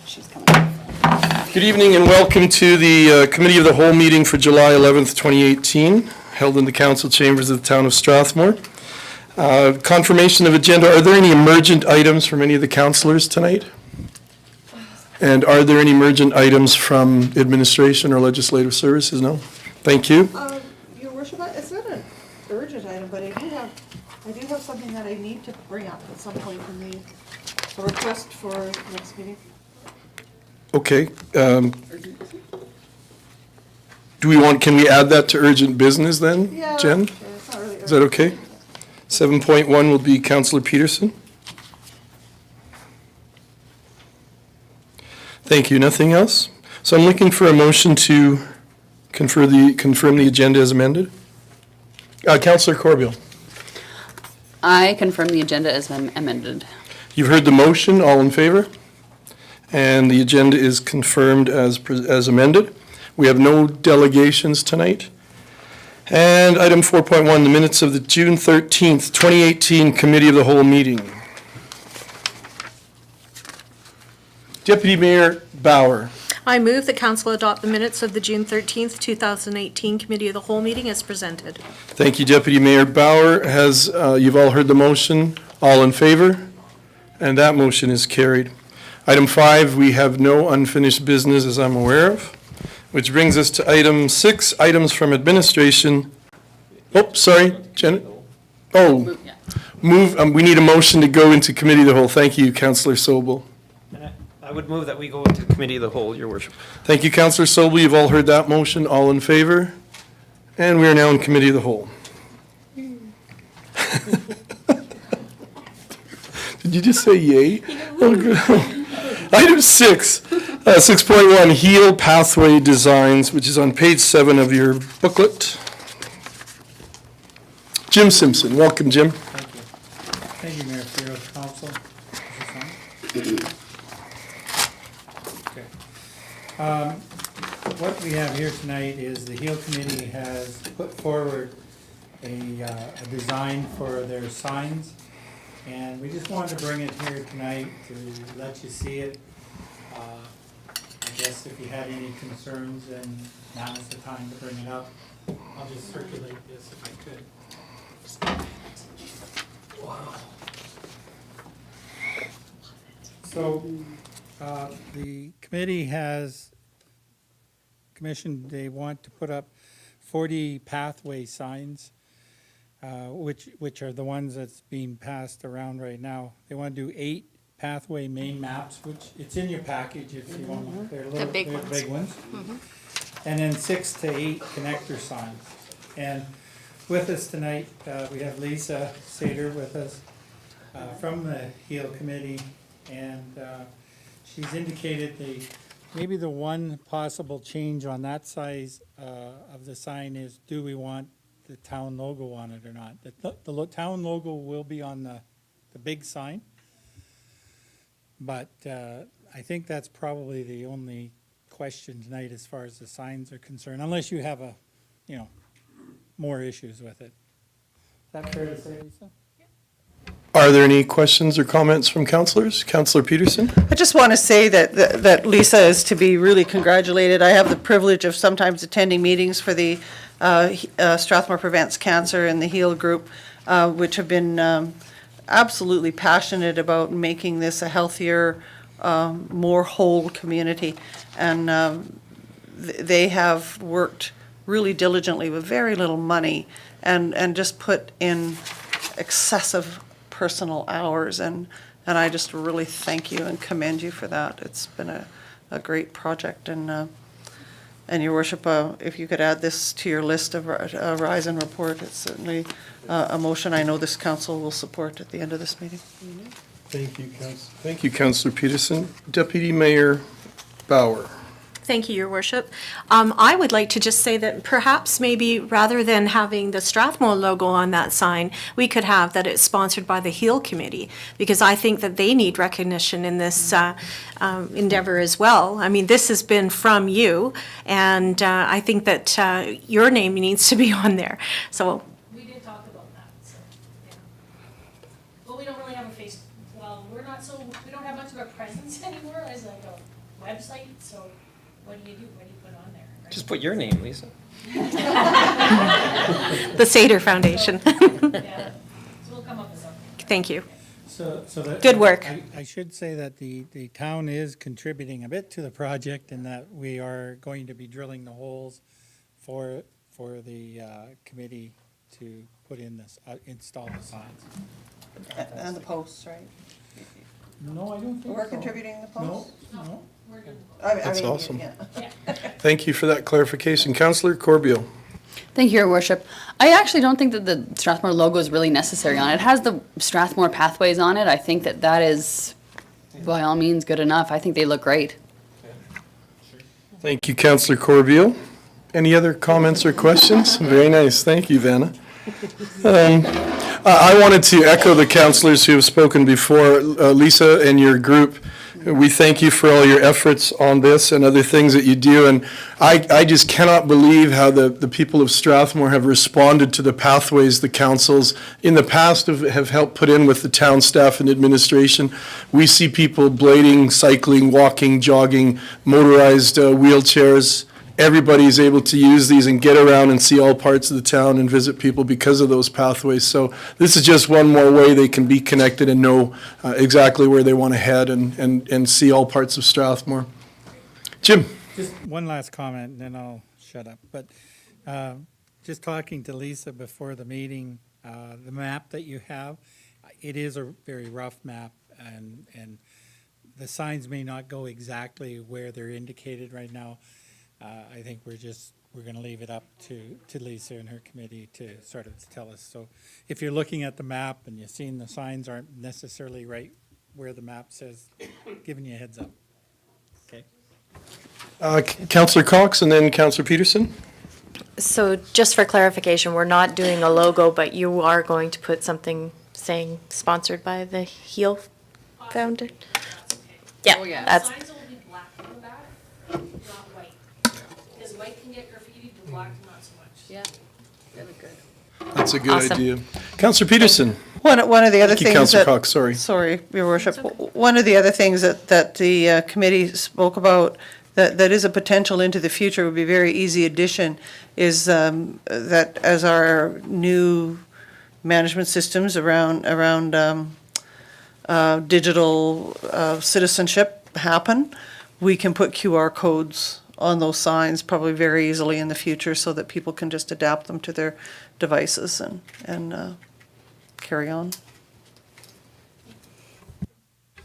She's coming. Good evening and welcome to the Committee of the Whole meeting for July 11th, 2018, held in the council chambers of the town of Strathmore. Confirmation of agenda. Are there any emergent items from any of the councillors tonight? And are there any emergent items from administration or legislative services? No? Thank you. Your Worship, it's not an urgent item, but I do have something that I need to bring up at some point in the request for next meeting. Okay. Do we want, can we add that to urgent business then, Yeah, Jen? sure, it's not really urgent. Is that okay? 7.1 will be Councillor Peterson. Thank you. Nothing else? So I'm looking for a motion to confirm the agenda as amended. Councillor Corbeil. I confirm the agenda as amended. You've heard the motion. All in favor? And the agenda is confirmed as amended. We have no delegations tonight. And item 4.1, the minutes of the June 13th, 2018 Committee of the Whole meeting. Deputy Mayor Bauer. I move that council adopt the minutes of the June 13th, 2018 Committee of the Whole meeting as presented. Thank you, Deputy Mayor Bauer. You've all heard the motion. All in favor? And that motion is carried. Item 5, we have no unfinished business as I'm aware of, which brings us to item 6, items from administration. Oh, sorry, Janet. Oh, we need a motion to go into Committee of the Whole. Thank you, Councillor Sobel. I would move that we go into Committee of the Whole, Your Worship. Thank you, Councillor Sobel. You've all heard that motion. All in favor? And we are now in Committee of the Whole. Did you just say yay? Oh, good. Item 6, 6.1, Heal Pathway Designs, which is on page 7 of your booklet. Jim Simpson. Welcome, Jim. Thank you. Thank you, Mayor, for your council. Okay. What we have here tonight is the HEAL Committee has put forward a design for their signs, and we just wanted to bring it here tonight to let you see it. I guess if you had any concerns, then now's the time to bring it up. I'll just circulate this if I could. Wow. So, the committee has commissioned, they want to put up 40 pathway signs, which are the ones that's being passed around right now. They want to do 8 pathway main maps, which it's in your package if you want. They're little, big they're ones. big ones. And then 6 to 8 connector signs. And with us tonight, we have Lisa Sater with us from the HEAL Committee, and she's indicated maybe the one possible change on that size of the sign is, do we want the town logo on it or not? The town logo will be on the big sign, but I think that's probably the only question tonight as far as the signs are concerned, unless you have more issues with it. Is that fair to say, Lisa? Are there any questions or comments from councillors? Councillor Peterson? I just want to say that Lisa is to be really congratulated. I have the privilege of sometimes attending meetings for the Strathmore Prevents Cancer and the HEAL group, which have been absolutely passionate about making this a healthier, more whole community. And they have worked really diligently with very little money and just put in excessive personal hours, and I just really thank you and commend you for that. It's been a great project, and Your Worship, if you could add this to your list of Rise and Report, it's certainly a motion I know this council will support at the end of this meeting. Thank you, Councillor. Thank you, Councillor Peterson. Deputy Mayor Bauer. Thank you, Your Worship. I would like to just say that perhaps maybe rather than having the Strathmore logo on that sign, we could have that it's sponsored by the HEAL Committee, because I think that they need recognition in this endeavor as well. I mean, this has been from you, and I think that your name needs to be on there. So We did talk about that, so, yeah. Well, we don't really have a well, we don't have much of a presence anymore as like a website, so what do you do? What do you put on there? Right? Just put your name, Lisa. The Sater Foundation. Yeah, so we'll come up with something. Thank you. So that. Good work. I should say that the town is contributing a bit to the project in that we are going to be drilling the holes for the committee to put in this, install the signs. And the posts, right? No, I don't think so. We're contributing the No, posts? no. We're doing That's awesome. Yeah. Thank you for that clarification. Councillor Corbeil. Thank you, Your Worship. I actually don't think that the Strathmore logo is really necessary on it. It has the Strathmore pathways on it. I think that that is, by all means, good enough. I think they look great. Thank you, Councillor Corbeil. Any other comments or questions? Very nice. Thank you, Vanna. I wanted to echo the councillors who have spoken before. Lisa and your group, we thank you for all your efforts on this and other things that you do. And I just cannot believe how the people of Strathmore have responded to the pathways the councils in the past have helped put in with the town staff and administration. We see people blading, cycling, walking, jogging, motorized wheelchairs. Everybody is able to use these and get around and see all parts of the town and visit people because of those pathways. So this is just one more way they can be connected and know exactly where they want to head and see all parts of Strathmore. Jim? Just one last comment, and then I'll shut up. But just talking to Lisa before the meeting, the map that you have, it is a very rough map, and the signs may not go exactly where they're indicated right now. I think we're going to leave it up to Lisa and her committee to sort of tell us. So if you're looking at the map and you're seeing the signs aren't necessarily right where the map says, giving you a heads up. Okay. Councillor Cox and then Councillor Peterson. So just for clarification, we're not doing a logo, but you are going to put something saying sponsored by the Heal Foundation? Yeah, Oh, yeah. that's, Signs will be black on the back, not white. Because white can get graffitied, but black not so much. Yeah, they look good. That's a good Awesome. idea. Councillor Peterson. One of the other Thank you, things Councillor that. Cox, sorry. Sorry, Your Worship. One of the other things that the committee spoke about that is a potential into the future, would be a very easy addition, is that as our new management systems around digital citizenship happen, we can put QR codes on those signs probably very easily in the future so that people can just adapt them to their devices and carry on.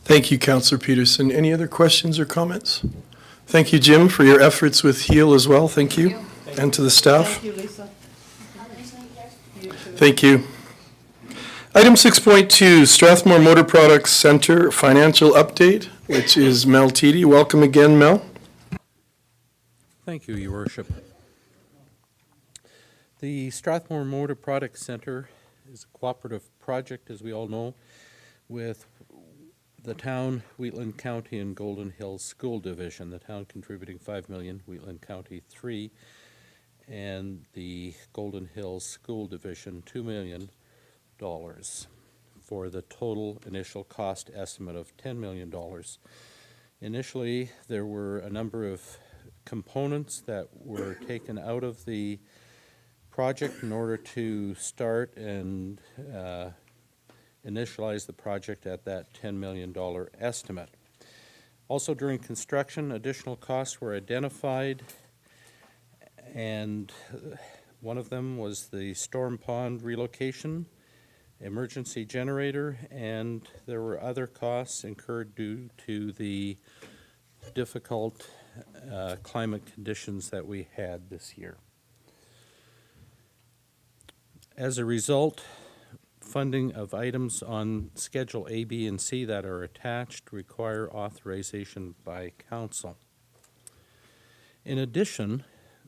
Thank you, Councillor Peterson. Any other questions or comments? Thank you, Jim, for your efforts with HEAL as well. Thank you. And to the staff. Thank you, Lisa. Thank you. Item 6.2, Strathmore Motor Products Center Financial Update, which is Mel Teedy. Welcome again, Mel. Thank you, Your Worship. The Strathmore Motor Products Center is a cooperative project, as we all know, with the town, Wheatland County, and Golden Hills School Division. The town contributing $5 million, Wheatland County $3 million, and the Golden Hills School Division $2 million for the total initial cost estimate of $10 million. Initially, there were a number of components that were taken out of the project in order to start and initialize the project at that $10 million estimate. Also, during construction, additional costs were identified, and one of them was the storm pond relocation, emergency generator, and there were other costs incurred due to the difficult climate conditions that we had this year. As a result, funding of items on Schedule A, B, and C that are attached require authorization by council. In addition,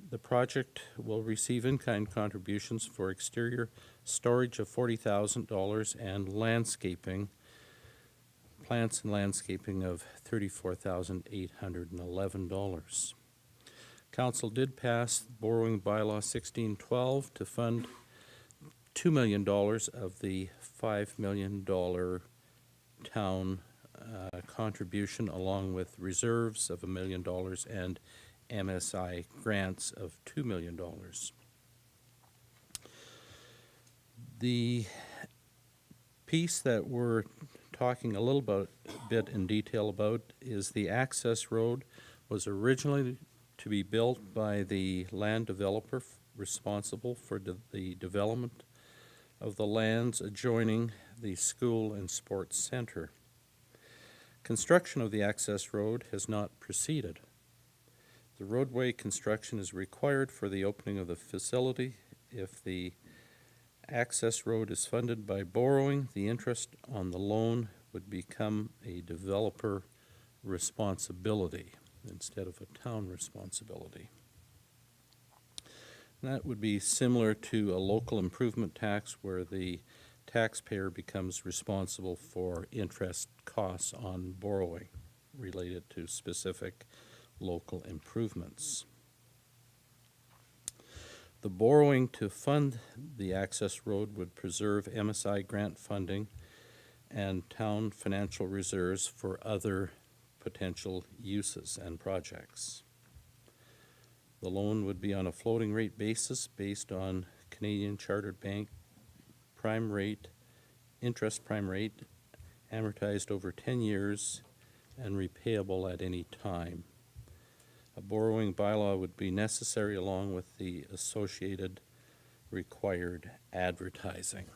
the project will receive in-kind contributions for exterior storage of $40,000 and landscaping, plants and landscaping of $34,811. Council did pass borrowing bylaw 1612 to fund $2 million of the $5 million town contribution along with reserves of $1 million and MSI grants of $2 million. The piece that we're talking a little bit in detail about is the access road was originally to be built by the land developer responsible for the development of the lands adjoining the school and sports center. Construction of the access road has not proceeded. The roadway construction is required for the opening of the facility. If the access road is funded by borrowing, the interest on the loan would become a developer responsibility instead of a town responsibility. And that would be similar to a local improvement tax where the taxpayer becomes responsible for interest costs on borrowing related to specific local improvements. The borrowing to fund the access road would preserve MSI grant funding and town financial reserves for other potential uses and projects. The loan would be on a floating rate basis based on Canadian Chartered Bank prime rate, interest prime rate, amortized over 10 years and repayable at any time. A borrowing bylaw would be necessary along with the associated required advertising.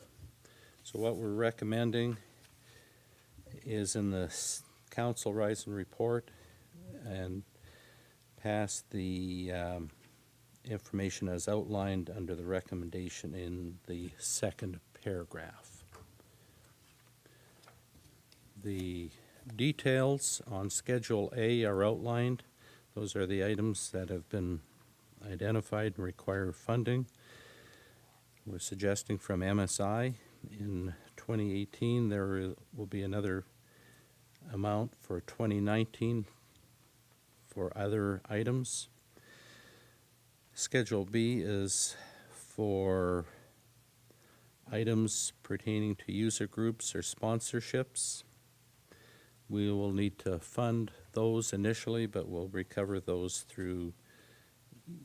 So what we're recommending is in the council rise and report and pass the information as outlined under the recommendation in the second paragraph. The details on Schedule A are outlined. Those are the items that have been identified and require funding. We're suggesting from MSI in 2018 there will be another amount for 2019 for other items. Schedule B is for items pertaining to user groups or sponsorships. We will need to fund those initially, but we'll recover those through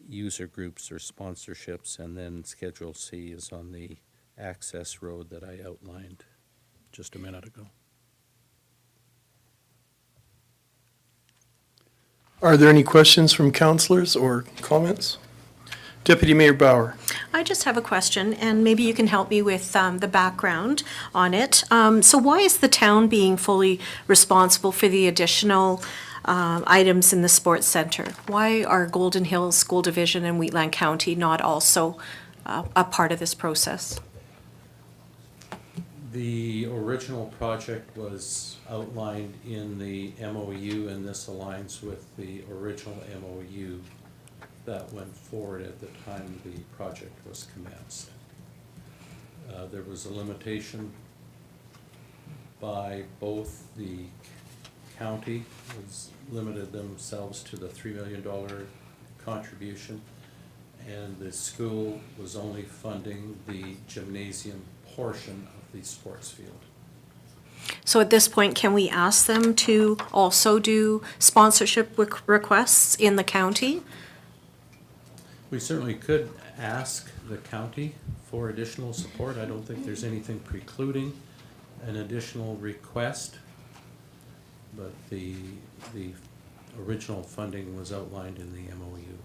user groups or sponsorships, and then Schedule C is on the access road that I outlined just a minute ago. Are there any questions from councilors or comments? Deputy Mayor Bauer. I just have a question, and maybe you can help me with the background on it. So why is the town being fully responsible for the additional items in the sports center? Why are Golden Hills School Division and Wheatland County not also a part of this process? The original project was outlined in the MOU, and this aligns with the original MOU that went forward at the time the project was commenced. There was a limitation by both the county, was limited themselves to the $3 million contribution, and the school was only funding the gymnasium portion of the sports field. So at this point, can we ask them to also do sponsorship requests in the county? We certainly could ask the county for additional support. I don't think there's anything precluding an additional request, but the original funding was outlined in the MOU.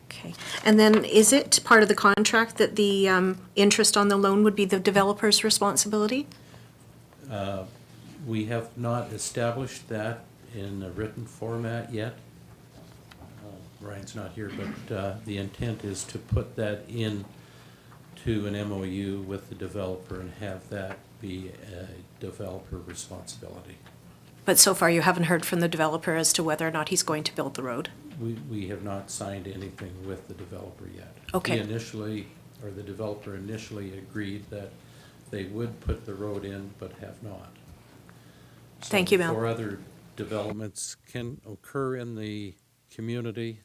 Okay. And then is it part of the contract that the interest on the loan would be the developer's responsibility? We have not established that in a written format yet. Ryan's not here, but the intent is to put that in to an MOU with the developer and have that be a developer responsibility. But so far, you haven't heard from the developer as to whether or not he's going to build the road? We have not signed anything with the developer yet. Okay. The developer initially agreed that they would put the road in, but have not. Thank you, Mel. Before other developments can occur in the community,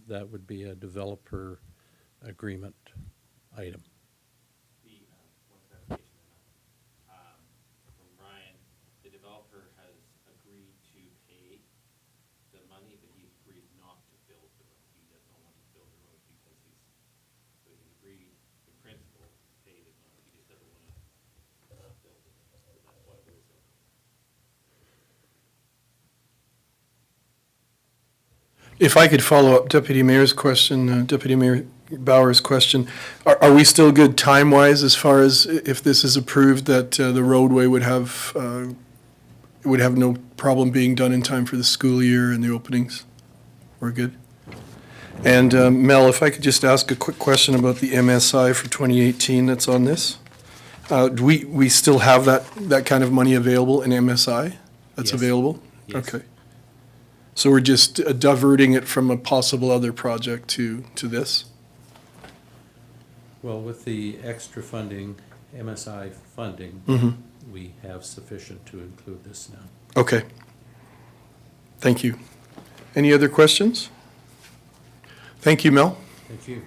that would be a developer agreement item. One clarification from Brian, the developer the money, but he agreed not to build the road. He does not want to build the road because so he agreed in principle to pay the money. He just doesn't want to build it. So that's why it was there. If I could follow up Deputy Mayor's question, Deputy Mayor Bauer's question, are we still good time-wise as far as if this is approved, that the roadway would have no problem being done in time for the school year and the openings? We're good? And Mel, if I could just ask a quick question about the MSI for 2018 that's on this. Do we still have that kind of money available in MSI that's Yes. available? Yes. Okay. So we're just diverting it from a possible other project to this? Well, with the extra funding, MSI funding, we have sufficient to include this now. Okay. Thank you. Any other questions? Thank you, Mel. Thank you.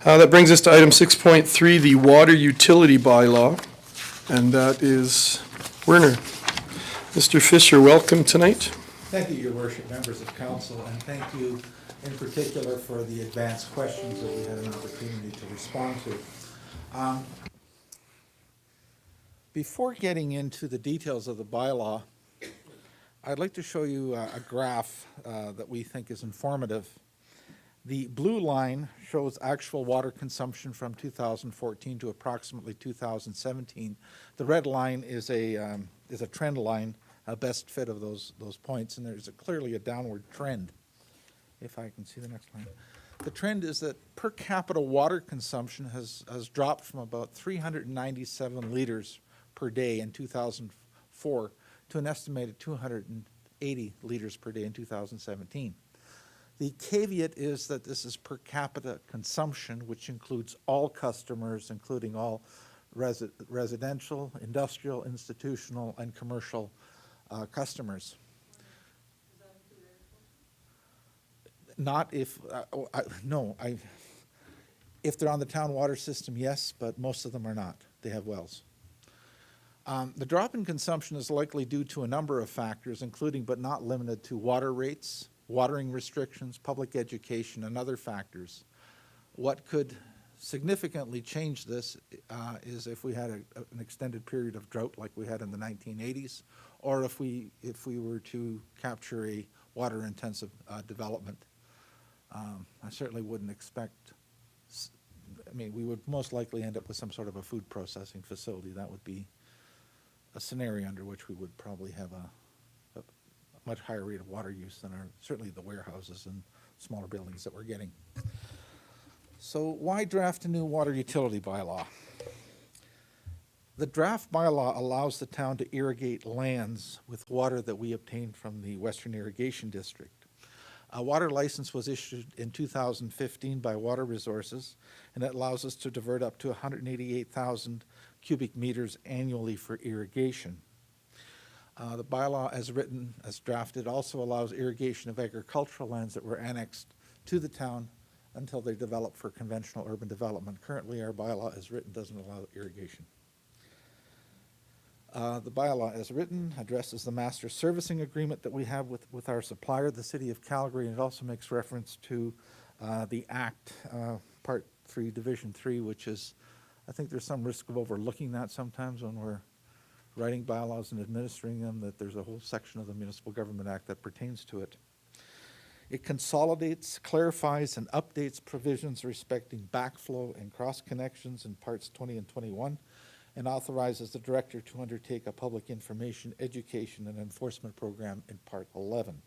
That brings us to item 6.3, the water utility bylaw, and that is Werner. Mr. Fisher, welcome tonight. Thank you, Your Worship, members of council, and thank you in particular for the advanced questions that we had an opportunity to respond to. Before getting into the details of the bylaw, I'd like to show you a graph that we think is informative. The blue line shows actual water consumption from 2014 to approximately 2017. The red line is a trend line, a best fit of those points, and there's clearly a downward trend. If I can see the next line. The trend is that per capita water consumption has dropped from about 397 liters per day in 2004 to an estimated 280 liters per day in 2017. The caveat is that this is per capita consumption, which includes all customers, including all residential, industrial, institutional, and commercial customers. Not if, if they're on the town water system, yes, but most of them are not. They have wells. The drop in consumption is likely due to a number of factors, including but not limited to water rates, watering restrictions, public education, and other factors. What could significantly change this is if we had an extended period of drought like we had in the 1980s, or if we were to capture a water-intensive development. I certainly wouldn't expect, we would most likely end up with some sort of a food processing facility. That would be a scenario under which we would probably have a much higher rate of water use than certainly the warehouses and smaller buildings that we're getting. So why draft a new water utility bylaw? The draft bylaw allows the town to irrigate lands with water that we obtained from the Western Irrigation District. A water license was issued in 2015 by Water Resources, and it allows us to divert up to 188,000 cubic meters annually for irrigation. The bylaw as written, as drafted, also allows irrigation of agricultural lands that were annexed to the town until they develop for conventional urban development. Currently, our bylaw as written doesn't allow irrigation. The bylaw as written addresses the master servicing agreement that we have with our supplier, the City of Calgary, and it also makes reference to the Act, Part 3, Division 3, which is, I think there's some risk of overlooking that sometimes when we're writing bylaws and administering them, that there's a whole section of the Municipal Government Act that pertains to it. It consolidates, clarifies, and updates provisions respecting backflow and cross connections in parts 20 and 21, and authorizes the director to undertake a public information, education, and enforcement program in part 11.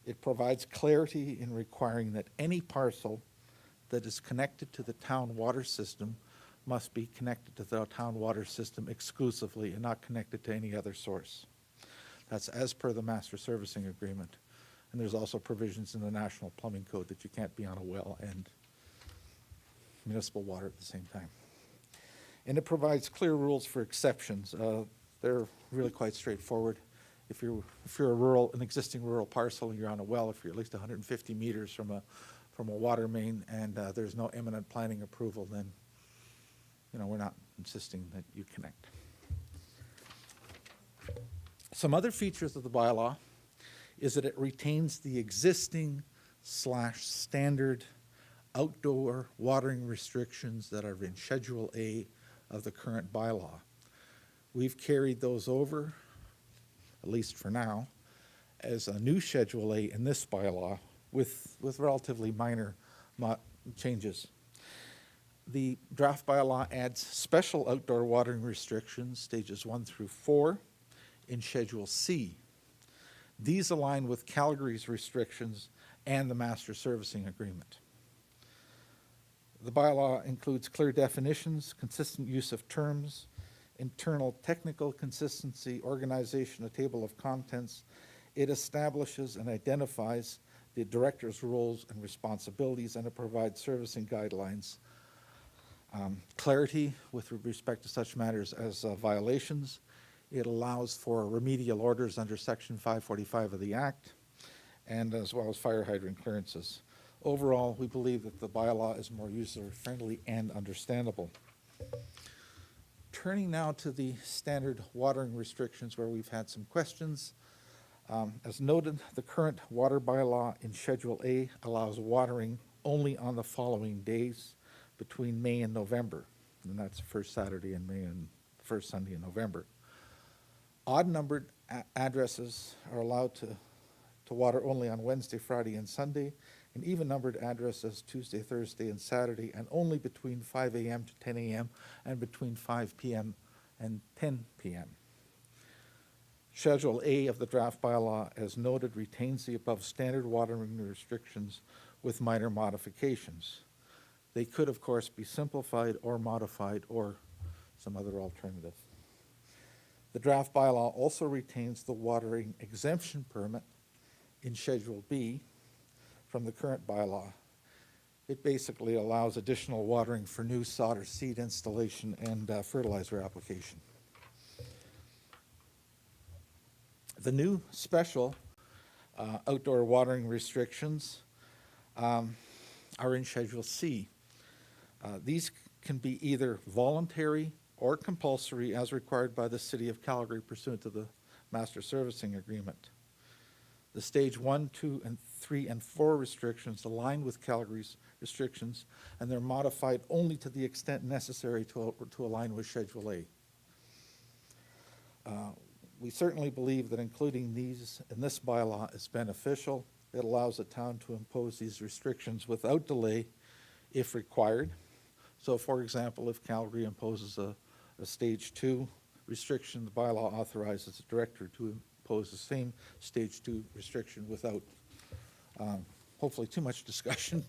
It provides clarity in requiring that any parcel that is connected to the town water system must be connected to the town water system exclusively and not connected to any other source. That's as per the master servicing agreement. And there's also provisions in the National Plumbing Code that you can't be on a well and municipal water at the same time. And it provides clear rules for exceptions. They're really quite straightforward. If you're an existing rural parcel and you're on a well, if you're at least 150 meters from a water main and there's no imminent planning approval, then we're not insisting that you connect. Some other features of the bylaw is that it retains the existing standard outdoor watering restrictions that are in Schedule A of the current bylaw. We've carried those over, at least for now, as a new Schedule A in this bylaw with relatively minor changes. The draft bylaw adds special outdoor watering restrictions, stages 1 through 4, in Schedule C. These align with Calgary's restrictions and the master servicing agreement. The bylaw includes clear definitions, consistent use of terms, internal technical consistency, organization, a table of contents. It establishes and identifies the director's roles and responsibilities, and it provides servicing guidelines. Clarity with respect to such matters as violations. It allows for remedial orders under Section 545 of the Act, and as well as fire hydrant clearances. Overall, we believe that the bylaw is more user-friendly and understandable. Turning now to the standard watering restrictions where we've had some questions. As noted, the current water bylaw in Schedule A allows watering only on the following days between May and November, and that's the first Saturday in May and first Sunday in November. Odd-numbered addresses are allowed to water only on Wednesday, Friday, and Sunday, and even-numbered addresses Tuesday, Thursday, and Saturday, and only between 5 a.m. to 10 a.m. and between 5 p.m. and 10 p.m. Schedule A of the draft bylaw, as noted, retains the above standard watering restrictions with minor modifications. They could, of course, be simplified or modified or some other alternative. The draft bylaw also retains the watering exemption permit in Schedule B from the current bylaw. It basically allows additional watering for new sod or seed installation and fertilizer application. The new special outdoor watering restrictions are in Schedule C. These can be either voluntary or compulsory as required by the City of Calgary pursuant to the Master Servicing Agreement. The Stage 1, 2, and 3, and 4 restrictions align with Calgary's restrictions, and they're modified only to the extent necessary to align with Schedule A. We certainly believe that including these in this bylaw is beneficial. It allows the town to impose these restrictions without delay if required. So, for example, if Calgary imposes a Stage 2 restriction, the bylaw authorizes the director to impose the same Stage 2 restriction without hopefully too much discussion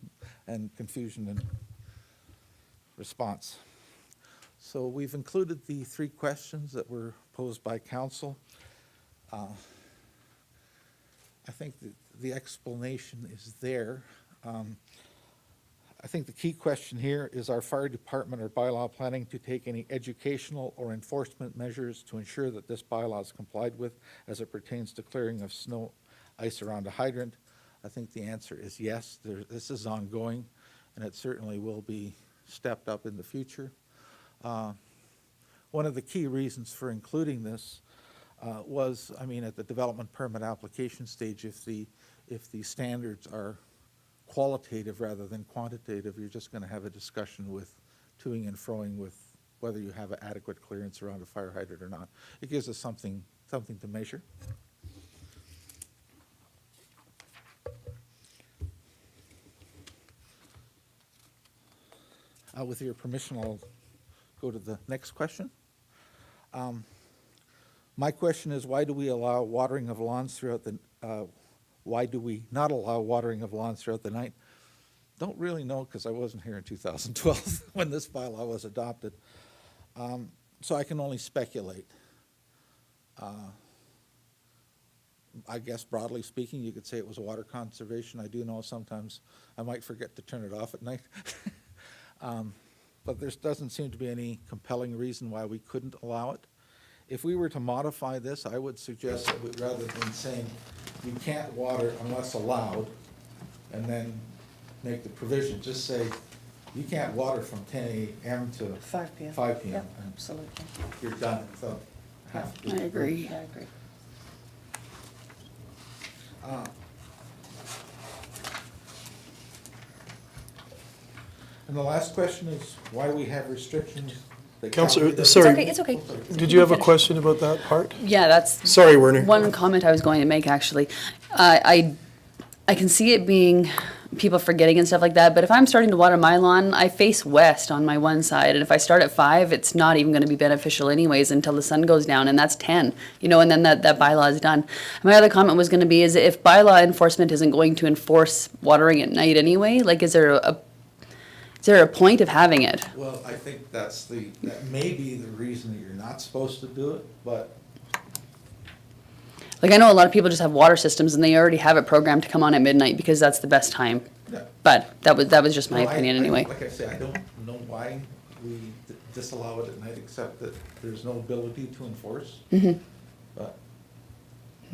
and confusion and response. So we've included the 3 questions that were posed by council. I think the explanation is there. I think the key question here is our fire department or bylaw planning to take any educational or enforcement measures to ensure that this bylaw is complied with as it pertains to clearing of snow, ice around a hydrant? I think the answer is yes. This is ongoing, and it certainly will be stepped up in the future. One of the key reasons for including this was, at the development permit application stage, if the standards are qualitative rather than quantitative, you're just going to have a discussion with toing and froing with whether you have adequate clearance around a fire hydrant or not. It gives us something to measure. With your permission, I'll go to the next question. My question is, why do we allow watering of lawns throughout the why do we not allow watering of lawns throughout the night? Don't really know, because I wasn't here in 2012 when this bylaw was adopted. So I can only speculate. I guess broadly speaking, you could say it was water conservation. I do know sometimes I might forget to turn it off at night. But there doesn't seem to be any compelling reason why we couldn't allow it. If we were to modify this, I would suggest that rather than saying you can't water unless allowed, and then make the provision, just say you can't water from 10 a.m. to 5 p.m. 5 p.m. Yeah, and absolutely. you're done without having to. I agree. I agree. And the last question is why we have restrictions. that Counselor, Calgary doesn't- sorry. It's okay. Did you have a question about that part? Yeah, that's Sorry, Werner. one comment I was going to make, actually. I can see it being people forgetting and stuff like that, but if I'm starting to water my lawn, I face west on my one side, and if I start at 5, it's not even going to be beneficial anyways until the sun goes down, and that's 10, and then that bylaw is done. My other comment was going to be is if bylaw enforcement isn't going to enforce watering at night anyway, like is there a point of having it? Well, I think that may be the reason that you're not supposed to do it, but Like I know a lot of people just have water systems and they already have it programmed to come on at midnight because that's the best time. yeah. But that was just my Well, opinion anyway. Like I say, I don't know why we disallow it at night, except that there's no ability to enforce. Mm-hmm. But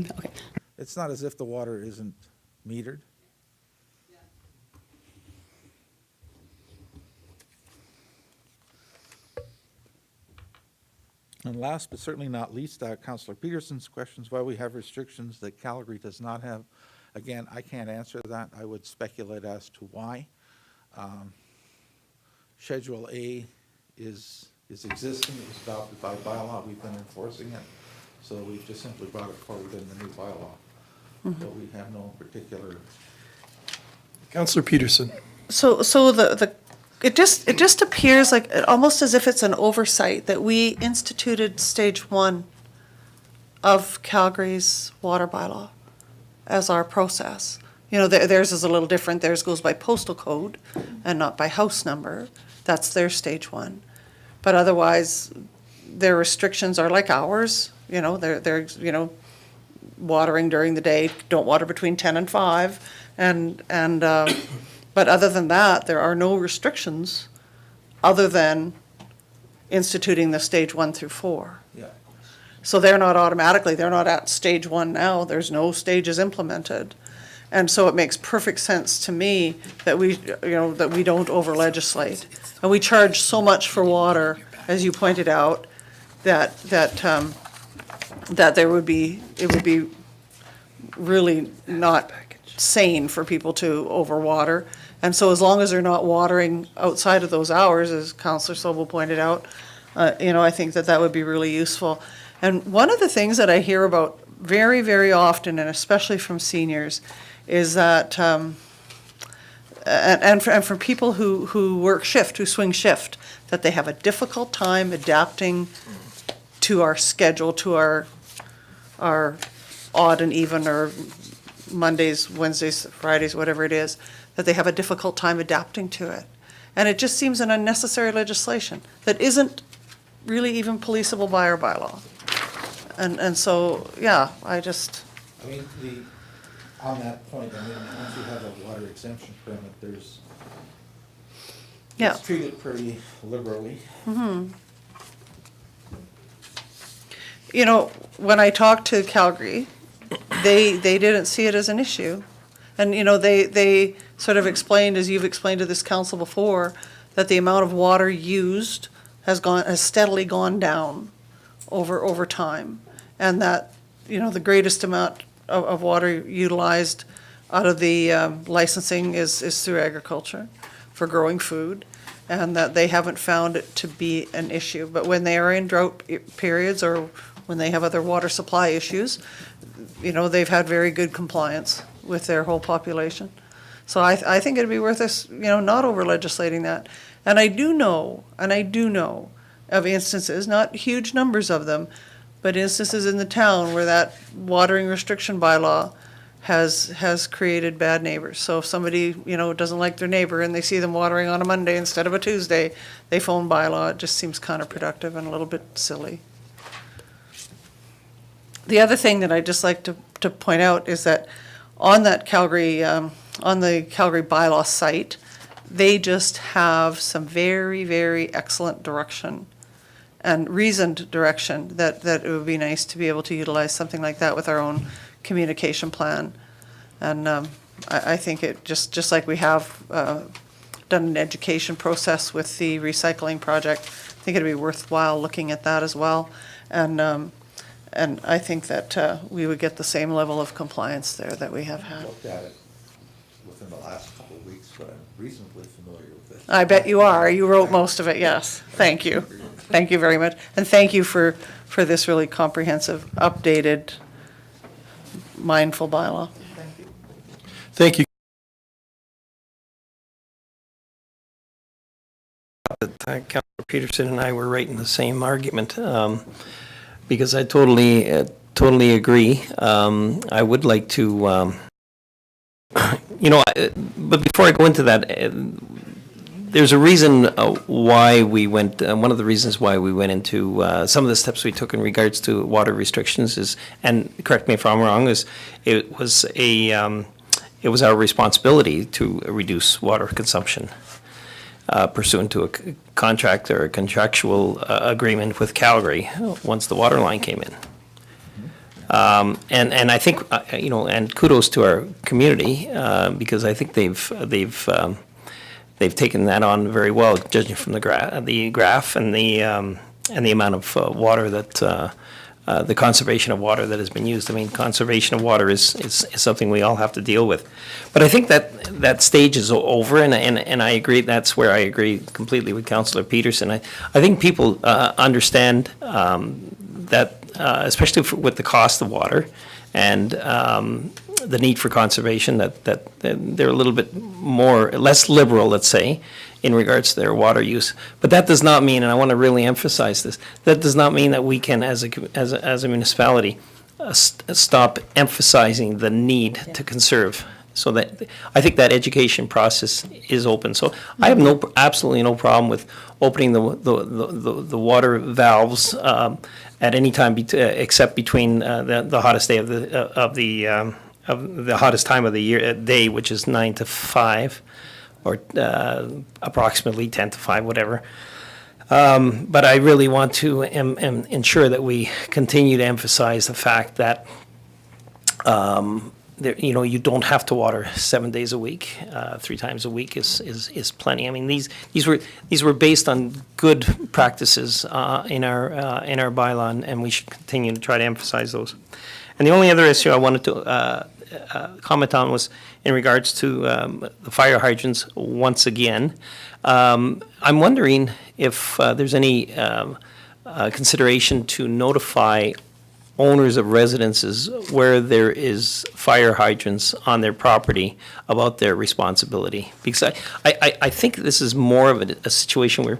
Okay. it's not as if the water isn't metered. And last but certainly not least, Councillor Peterson's questions, why we have restrictions that Calgary does not have. Again, I can't answer that. I would speculate as to why. Schedule A is existing, it was adopted by bylaw, we've been enforcing it. So we've just simply brought it forward in the new bylaw. So we have no particular, Counselor Peterson. So it just appears like, almost as if it's an oversight that we instituted stage 1 of Calgary's water bylaw as our process. Theirs is a little different. Theirs goes by postal code and not by house number. That's their stage 1. But otherwise, their restrictions are like ours. They're watering during the day, don't water between 10 and 5. But other than that, there are no restrictions other than instituting the stage 1 through 4. yeah. So they're not at stage 1 now, there's no stages implemented. And so it makes perfect sense to me that we don't over-legislate. And we charge so much for water, as you pointed out, that it would be really not sane for people to overwater. And so as long as they're not watering outside of those hours, as Councillor Sobel pointed out, I think that would be really useful. And one of the things that I hear about very, very often, and especially from seniors, is that, and for people who work shift, who swing shift, that they have a difficult time adapting to our schedule, to our odd and even, or Mondays, Wednesdays, Fridays, whatever it is, that they have a difficult time adapting to it. And it just seems an unnecessary legislation that isn't really even policeable by our bylaw. And so, yeah, I mean, on that point, once you have a water exemption permit, Yeah. it's treated pretty liberally. When I talked to Calgary, they didn't see it as an issue. And, they sort of explained, as you've explained to this council before, that the amount of water used has steadily gone down over time. And that, the greatest amount of water utilized out of the licensing is through agriculture for growing food, and that they haven't found it to be an issue. But when they are in drought periods or when they have other water supply issues, they've had very good compliance with their whole population. So I think it'd be worth us, not over-legislating that. And I do know of instances, not huge numbers of them, but instances in the town where that watering restriction bylaw has created bad neighbors. So if somebody, doesn't like their neighbor and they see them watering on a Monday instead of a Tuesday, they phone bylaw. It just seems counterproductive and a little bit silly. The other thing that I'd just like to point out is that on that Calgary, on the Calgary bylaw site, they just have some very, very excellent direction and reasoned direction that it would be nice to be able to utilize something like that with our own communication plan. And I think it, just like we have done an education process with the recycling project, I think it'd be worthwhile looking at that as well. And And I think that we would get the same level of compliance there that we have had. Looked at it within the last couple of weeks, but I'm reasonably familiar with it. I bet you are. You wrote most of it, yes. Thank you. Thank you very much. And thank you for this really comprehensive, updated, mindful bylaw. Thank you. Councilor Peterson and I were right in the same argument, because I totally agree. I would like to, but before I go into that, there's a reason why we went, one of the reasons why we went into some of the steps we took in regards to water restrictions is, and correct me if I'm wrong, is it was our responsibility to reduce water consumption pursuant to a contract or a contractual agreement with Calgary once the water line came in. And I think, and kudos to our community, because I think they've taken that on very well, judging from the graph and the amount of water that the conservation of water that has been used. I mean, conservation of water is something we all have to deal with. But I think that stage is over, and I agree. That's where I agree completely with Councillor Peterson. I think people understand that, especially with the cost of water and the need for conservation, that they're a little bit less liberal, let's say, in regards to their water use. But that does not mean, and I want to really emphasize this, that does not mean that we can, as a municipality, stop emphasizing the need to conserve. So that, I think that education process is open. So I have absolutely no problem with opening the water valves at any time, except between the hottest day of the hottest time of the day, which is 9 to 5. Or approximately 10 to 5, whatever. But I really want to ensure that we continue to emphasize the fact that you don't have to water 7 days a week. 3 times a week is plenty. I mean, these were based on good practices in our bylaw, and we should continue to try to emphasize those. And the only other issue I wanted to comment on was in regards to the fire hydrants once again. I'm wondering if there's any consideration to notify owners of residences where there is fire hydrants on their property about their responsibility. Because I think this is more of a situation where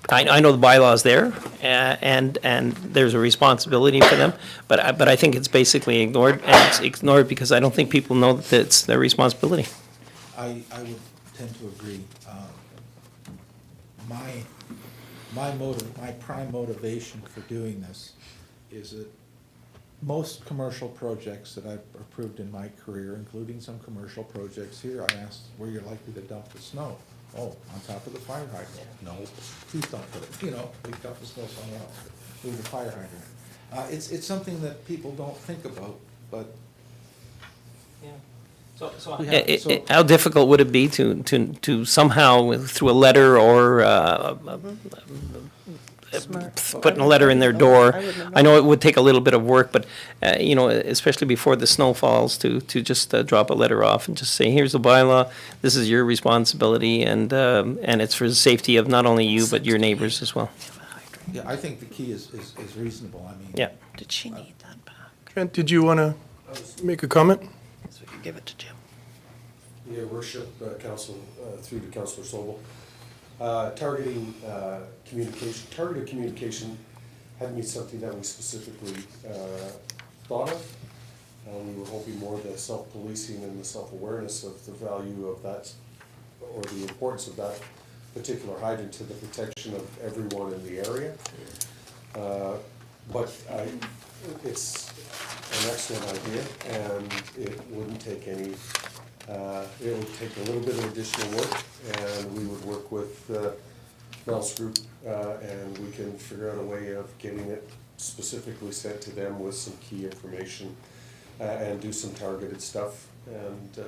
I know the bylaw is there, and there's a responsibility for them, but I think it's basically ignored, and it's ignored because I don't think people know that it's their responsibility. I would tend to agree. My prime motivation for doing this is that most commercial projects that I've approved in my career, including some commercial projects here, I asked where you're likely to dump the snow. Oh, on top of the fire hydrant. No, please don't put it, we dump the snow somewhere else. Move the fire hydrant. It's something that people don't think about, but. How difficult would it be to somehow, through a letter or putting a letter in their door? I know it would take a little bit of work, but, especially before the snow falls, to just drop a letter off and just say, here's the bylaw, this is your responsibility, and it's for the safety of not only you, but your neighbors as well. Yeah, I think the key is reasonable. I mean. Yeah. Did she need that back? Trent, did you want to make a comment? So we can give it to Jim. Your worship, council, through to Councillor Sobel. Targeted communication hadn't been something that we specifically thought of. We were hoping more the self-policing and the self-awareness of the value of that, or the importance of that particular hydrant to the protection of everyone in the area. But it's an excellent idea, and it wouldn't take any. It would take a little bit of additional work, and we would work with Mel's group, and we can figure out a way of getting it specifically sent to them with some key information, and do some targeted stuff, and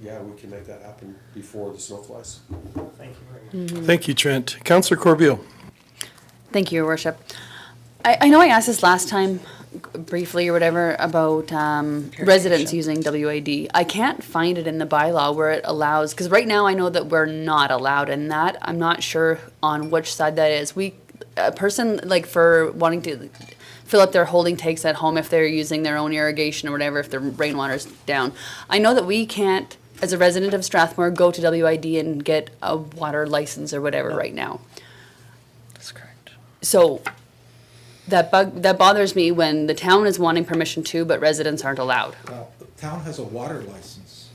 yeah, we can make that happen before the snow flies. Thank you very much. Thank you, Trent. Councillor Corbeil. Thank you, Your Worship. I know I asked this last time briefly or whatever about residents using WAD. I can't find it in the bylaw where it allows, because right now I know that we're not allowed in that. I'm not sure on which side that is. A person, like, for wanting to fill up their holding tanks at home if they're using their own irrigation or whatever, if their rainwater's down. I know that we can't, as a resident of Strathmore, go to WID and get a water license or whatever right now. That's correct. So that bothers me when the town is wanting permission too, but residents aren't allowed. Well, the town has a water license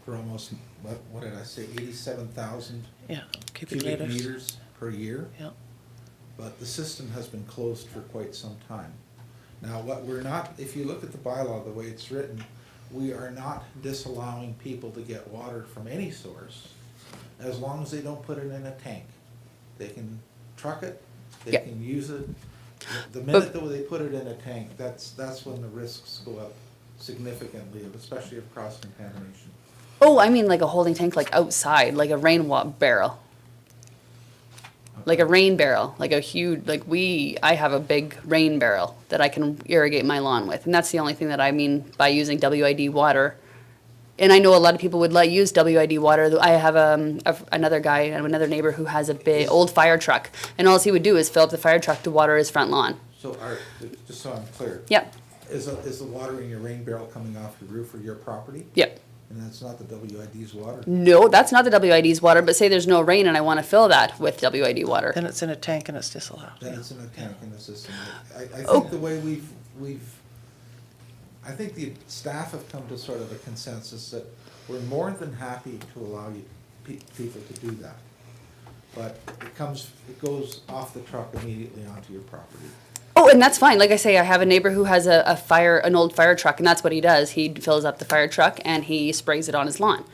for almost, what did I say, 87,000 Yeah, cubic meters per year? Yeah. But the system has been closed for quite some time. Now, what we're not, if you look at the bylaw, the way it's written, we are not disallowing people to get water from any source as long as they don't put it in a tank. They can truck it, they Yeah. can use it. The minute that they put it in a tank, that's when the risks go up significantly, especially of cross-contamination. Oh, I mean like a holding tank, like outside, like a barrel. Like a rain barrel, like a huge, I have a big rain barrel that I can irrigate my lawn with. And that's the only thing that I mean by using WID water. And I know a lot of people would use WID water. I have another another neighbor who has a big old fire truck. And all he would do is fill up the fire truck to water his front lawn. So, just so I'm clear. Yep, Is the water in your rain barrel coming off your roof or your property? yep. And that's not the WID's water? No, that's not the WID's water, but say there's no rain and I want to fill that with WID water. Then it's in a tank and it's disallowed. Then it's in a tank in the system. I Oh. think the way I think the staff have come to sort of a consensus that we're more than happy to allow people to do that. But it goes off the truck immediately onto your property. Oh, and that's fine. Like I say, I have a neighbor who has an old fire truck, and that's what he does. He fills up the fire truck and he sprays it on his lawn.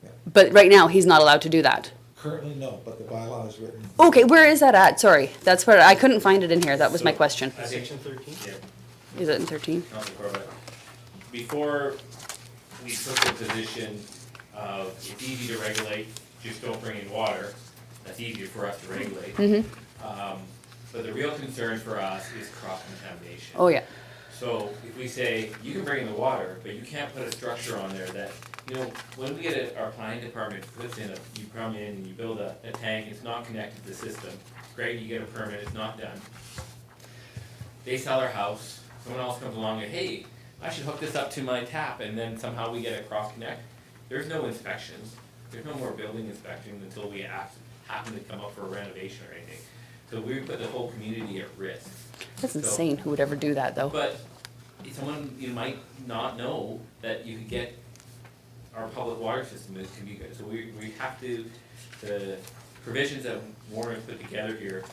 Yeah. But right now, he's not allowed to do that. Currently, no, but the bylaw is written. Okay, where is that at? Sorry, that's where I couldn't find it in here. That was my question. Section 13? Yeah. Is it in 13? Before we took the position of it's easy to regulate, just don't bring in water, that's easier for us to regulate. But the real concern for us is cross-contamination. Oh, yeah. So if we say, you can bring in the water, but you can't put a structure on there that, when we get our planning department puts in you come in and you build a tank, it's not connected to the system, great, you get a permit, it's not done. They sell their house, someone else comes along and, hey, I should hook this up to my tap, and then somehow we get a cross-connect. There's no inspections, there's no more building inspections until we happen to come up for a renovation or anything. So we put the whole community at risk. That's insane. Who would ever do that, though? But someone, you might not know that you could get our public water system is can be good. So we have to, the provisions that Warren has put together here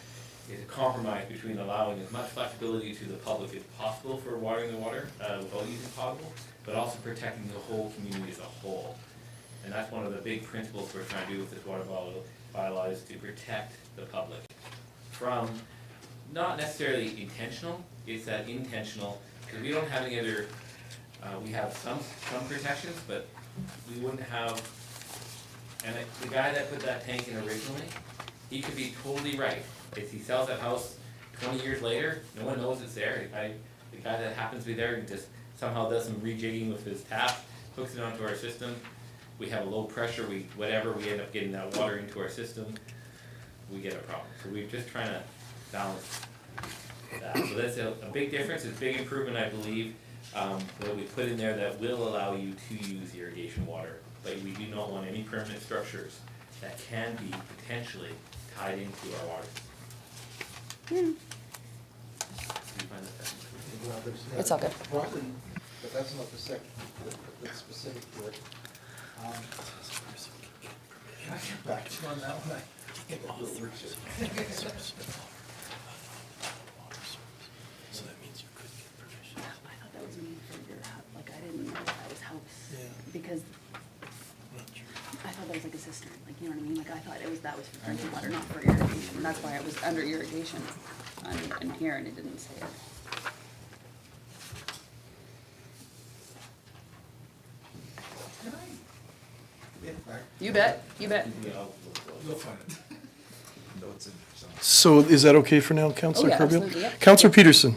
is a compromise between allowing as much flexibility to the public as possible for watering the water without using potable, but also protecting the whole community as a whole. And that's one of the big principles we're trying to do with this water bylaw is to protect the public from not necessarily intentional, it's that intentional, because we don't have any other, we have some protections, but we wouldn't have, and the guy that put that tank in originally, he could be totally right. If he sells that house 20 years later, no one knows it's there. The guy that happens to be there and just somehow does some rejigging with his tap, hooks it onto our system, we have a low pressure, we end up getting that water into our system, we get a problem. So we're just trying to balance that. So that's a big difference, it's a big improvement, I believe, that we put in there that will allow you to use irrigation water. But we do not want any permanent structures that can be potentially tied into our water. Do you find that It's all good. Probably, but that's not the specific word. Can I get back to you on that one? So that means you could get permission. I thought that was mean for your house. Like, I didn't know that was house. Yeah. Because I thought that was like a cistern. Like, you know what I mean? Like, I thought that was for drinking water, not for irrigation. And that's why it was under irrigation in here, and it didn't say it. Can I get back? You bet. You bet. You'll find it. No, it's in somewhere. So is that okay for now, Councillor yeah, Corbeil? absolutely, yeah. Councillor Peterson?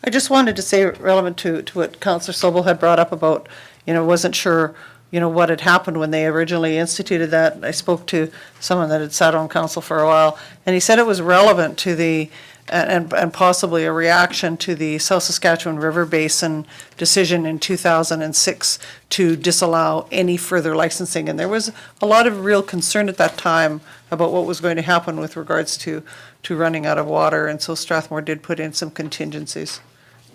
I just wanted to say, relevant to what Councillor Sobel had brought up about, wasn't sure, what had happened when they originally instituted that. I spoke to someone that had sat on council for a while, and he said it was relevant to the, and possibly a reaction to the South Saskatchewan River Basin decision in 2006 to disallow any further licensing. And there was a lot of real concern at that time about what was going to happen with regards to running out of water, and so Strathmore did put in some contingencies.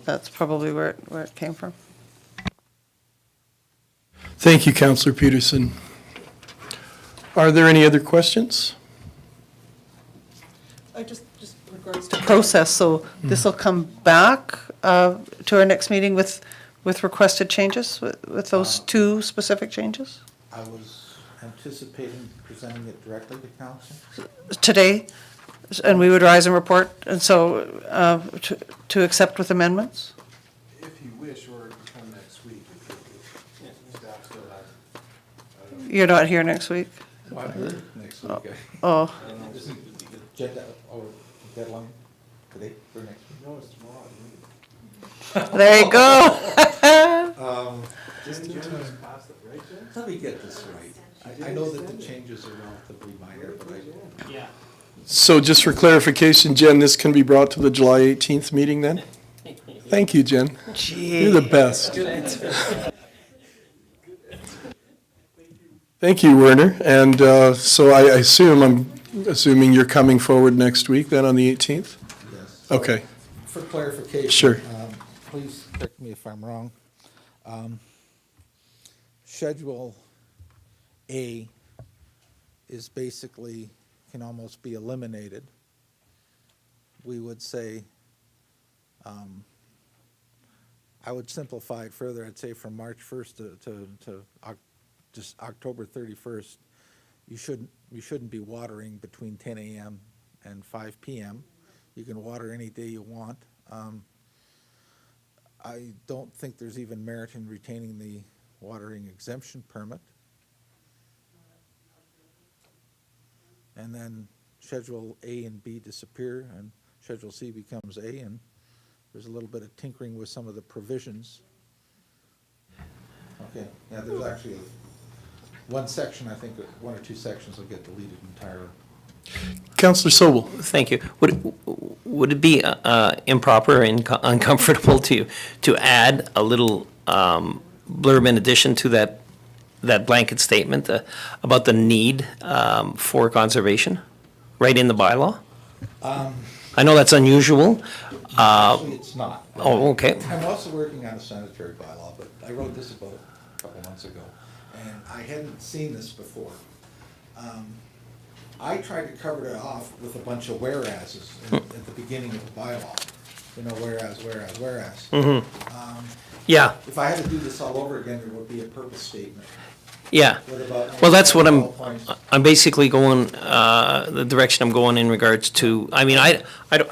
That's probably where it came from. Thank you, Councillor Peterson. Are there any other questions? I just regards to process, so this will come back to our next meeting with requested changes, with those two specific changes? I was anticipating presenting it directly to council. Today, and we would rise and report, and so to accept with amendments? If you wish, or to come next week, if staff still has. You're not here next week? Well, I'm here next week. Oh, Is it agenda or deadline today for next week? No, it's tomorrow. there you go. Jen has passed it, right, Jen? Let me get this right. I know that the changes are relatively minor, but Yeah. So just for clarification, Jen, this can be brought to the July 18th meeting then? Thank you, Jen. You're the best. Thank you, Werner. And so I'm assuming you're coming forward next week then on the 18th? yes. Okay, For clarification. Sure. Please correct me if I'm wrong. Schedule A is basically, can almost be eliminated. We would say, I would simplify it further. I'd say from March 1st to just October 31st, you shouldn't be watering between 10 a.m. and 5 p.m. You can water any day you want. I don't think there's even merit in retaining the watering exemption permit. And then Schedule A and B disappear, and Schedule C becomes A, and there's a little bit of tinkering with some of the provisions. Okay, yeah, there's actually one section, I think, one or two sections will get deleted entirely. Councillor Sobel? Thank you. Would it be improper and uncomfortable to add a little blurb in addition to that blanket statement about the need for conservation, right in the bylaw? I know that's unusual. Actually, it's not. Oh, okay. I'm also working on a sanitary bylaw, but I wrote this about a couple months ago, and I hadn't seen this before. I tried to cover it off with a bunch of whereases at the beginning of the bylaw. Whereas. Yeah, If I had to do this all over again, there would be a purpose statement. yeah. What about? Well, that's what points? I'm basically going, the direction I'm going in regards to, I mean, I don't,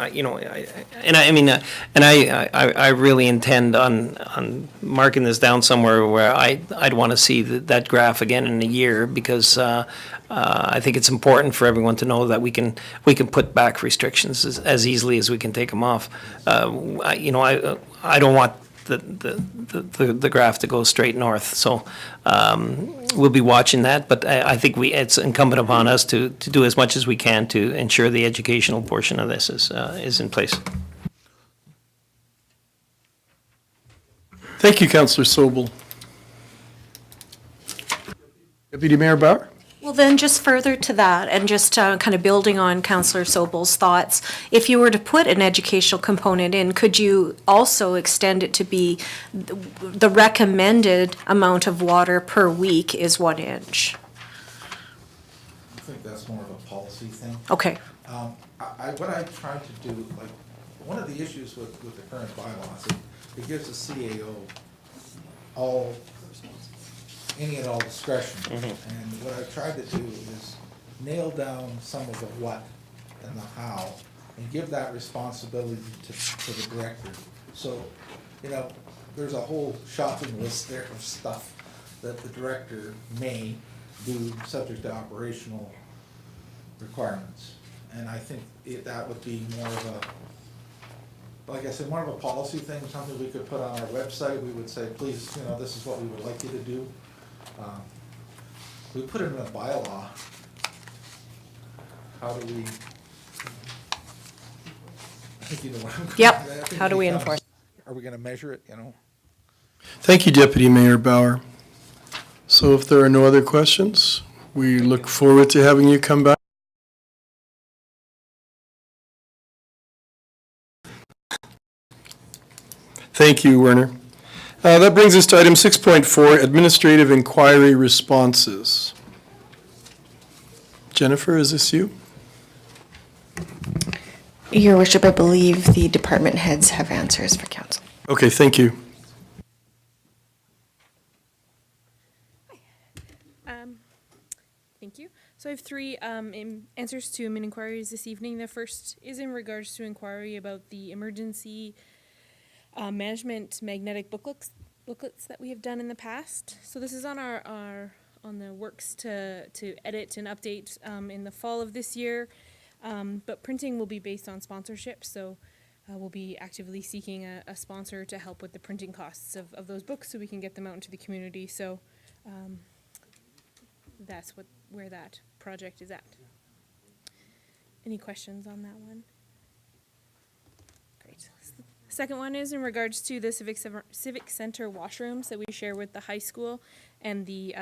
I really intend on marking this down somewhere where I'd want to see that graph again in a year, because I think it's important for everyone to know that we can put back restrictions as easily as we can take them off. I don't want the graph to go straight north. So we'll be watching that, but I think it's incumbent upon us to do as much as we can to ensure the educational portion of this is in place. Thank you, Councillor Sobel. Deputy Mayor Bauer? Well, then, just further to that, and just kind of building on Councillor Sobel's thoughts, if you were to put an educational component in, could you also extend it to be the recommended amount of water per week is 1 inch? I think that's more of a policy thing. Okay. What I tried to do, like, one of the issues with the current bylaws, it gives the CAO any and all discretion. And what I've tried to do is nail down some of the what and the how, and give that responsibility to the director. So, there's a whole shopping list there of stuff that the director may do subject to operational requirements. And I think that would be more of a, like I said, more of a policy thing, something we could put on our website. We would say, please, this is what we would like you to do. We put it in a bylaw. How do we? I think you know what I'm. Yep. I think How do we becomes, enforce? Are we gonna measure it, Thank you, Deputy Mayor Bauer. So if there are no other questions, we look forward to having you come back. Thank you, Werner. That brings us to item 6.4, administrative inquiry responses. Jennifer, is this you? Your Worship, I believe the department heads have answers for council. Okay, thank you. Thank you. So I have three answers to inquiries this evening. The first is in regards to inquiry about the emergency management magnetic booklets that we have done in the past. So this is on on the works to edit and update in the fall of this year. But printing will be based on sponsorship, so we'll be actively seeking a sponsor to help with the printing costs of those books so we can get them out into the community. So that's where that project is at. Any questions on that one? Great. Second one is in regards to the Civic Center washrooms that we share with the high school and the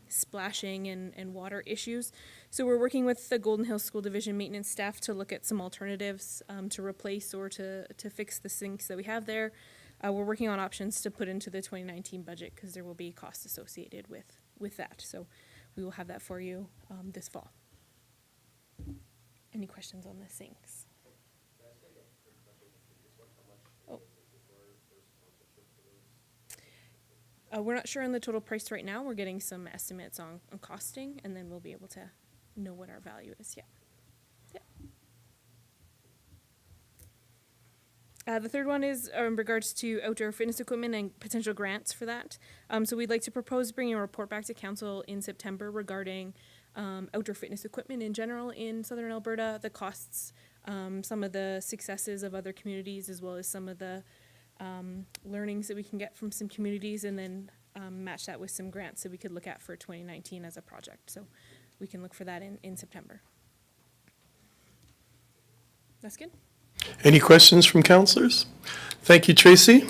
splashing and water issues. So we're working with the Golden Hills School Division maintenance staff to look at some alternatives to replace or to fix the sinks that we have there. We're working on options to put into the 2019 budget because there will be costs associated with that. So we will have that for you this fall. Any questions on the sinks? We're not sure on the total price right now. We're getting some estimates on costing, and then we'll be able to know what our value is. The third one is in regards to outdoor fitness equipment and potential grants for that. So we'd like to propose bringing a report back to council in September regarding outdoor fitness equipment in general in southern Alberta, the costs, some of the successes of other communities, as well as some of the learnings that we can get from some communities, and then match that with some grants that we could look at for 2019 as a project. So we can look for that in September. That's good. Any questions from councilors? Thank you, Tracy.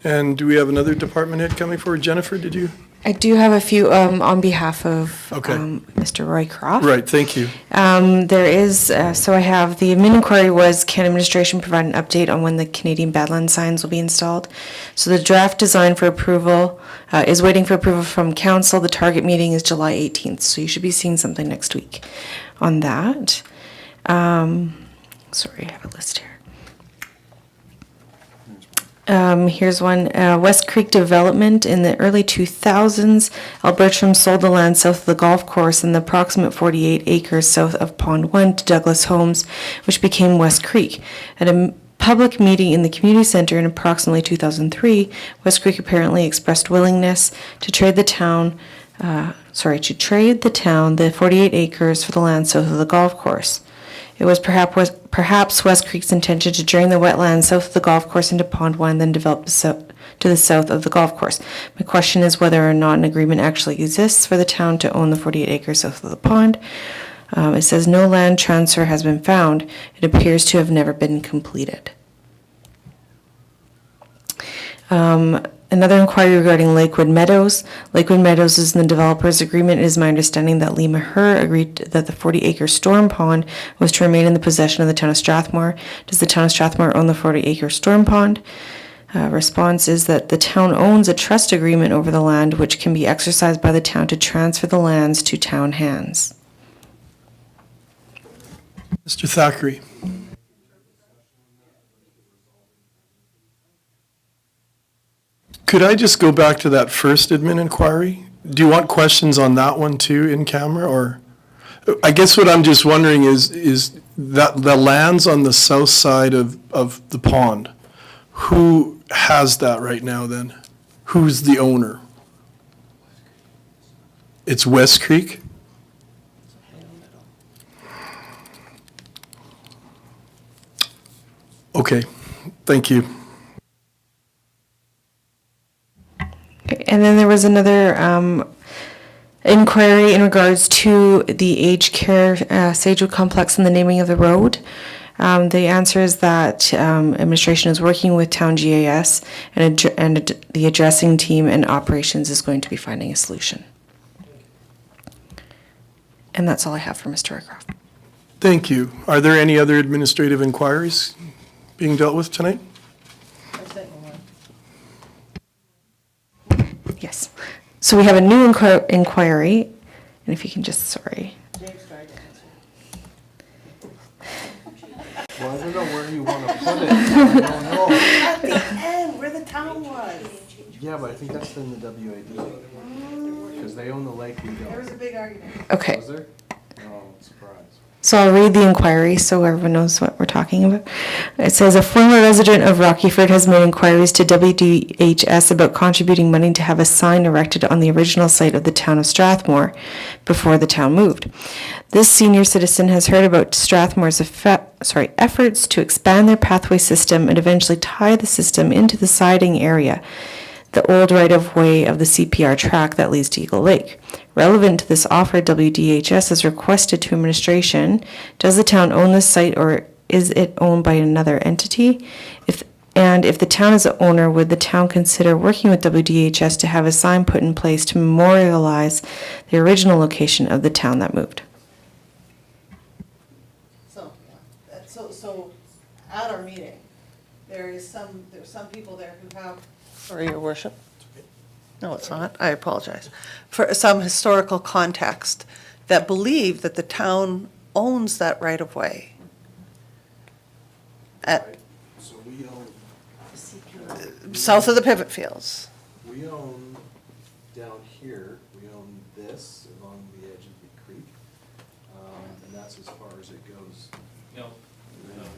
And do we have another department head coming forward? Jennifer, did you? I do have a few on behalf of Okay. Mr. Roy Croft. Right, thank you. There is, so I have, the admin inquiry was, can administration provide an update on when the Canadian Badlands signs will be installed? So the draft design for approval is waiting for approval from council. The target meeting is July 18th, so you should be seeing something next week on that. Sorry, I have a list here. Here's one. West Creek Development. In the early 2000s, Albertram sold the land south of the golf course and the approximate 48 acres south of Pond 1 to Douglas Homes, which became West Creek. At a public meeting in the community center in approximately 2003, West Creek apparently expressed willingness to trade the town the 48 acres for the land south of the golf course. It was perhaps West Creek's intention to drain the wetlands south of the golf course into Pond 1, then develop to the south of the golf course. My question is whether or not an agreement actually exists for the town to own the 48 acres south of the pond. It says no land transfer has been found. It appears to have never been completed. Another inquiry regarding Lakewood Meadows. Lakewood Meadows is in the developer's agreement. It is my understanding that Lee Maher agreed that the 40-acre storm pond was to remain in the possession of the town of Strathmore. Does the town of Strathmore own the 40-acre storm pond? Response is that the town owns a trust agreement over the land, which can be exercised by the town to transfer the lands to town hands. Mr. Thackeray. Could I just go back to that first admin inquiry? Do you want questions on that one too in camera, or? I guess what I'm just wondering is that the lands on the south side of the pond, who has that right now then? Who's the owner? It's West Creek? Okay, thank you. Okay, and then there was another inquiry in regards to the aged care Sagewood complex and the naming of the road. The answer is that administration is working with town GAS and the addressing team and operations is going to be finding a solution. And that's all I have for Mr. Rycroft. Thank you. Are there any other administrative inquiries being dealt with tonight? Yes. So we have a new inquiry, and if you can just, sorry. Well, I don't know where you want to put it. I don't know. At the end, where the town was. Yeah, but I think that's in the WAD. Because they own the lake, we There was a don't. big argument. Okay. Was there? No, surprise. So I'll read the inquiry so everyone knows what we're talking about. It says, a former resident of Rockyford has made inquiries to WDHS about contributing money to have a sign erected on the original site of the town of Strathmore before the town moved. This senior citizen has heard about Strathmore's efforts to expand their pathway system and eventually tie the system into the siding area, the old right-of-way of the CPR track that leads to Eagle Lake. Relevant to this offer, WDHS has requested to administration, does the town own this site or is it owned by another entity? If the town is the owner, would the town consider working with WDHS to have a sign put in place to memorialize the original location of the town that moved? So at our meeting, there's some people there who have. Sorry, Your Worship. No, it's not. I apologize. For some historical context that believe that the town owns that right of way. So we own, South of the pivot fields. we own down here, we own this along the edge of the creek. And that's as far as it goes. No,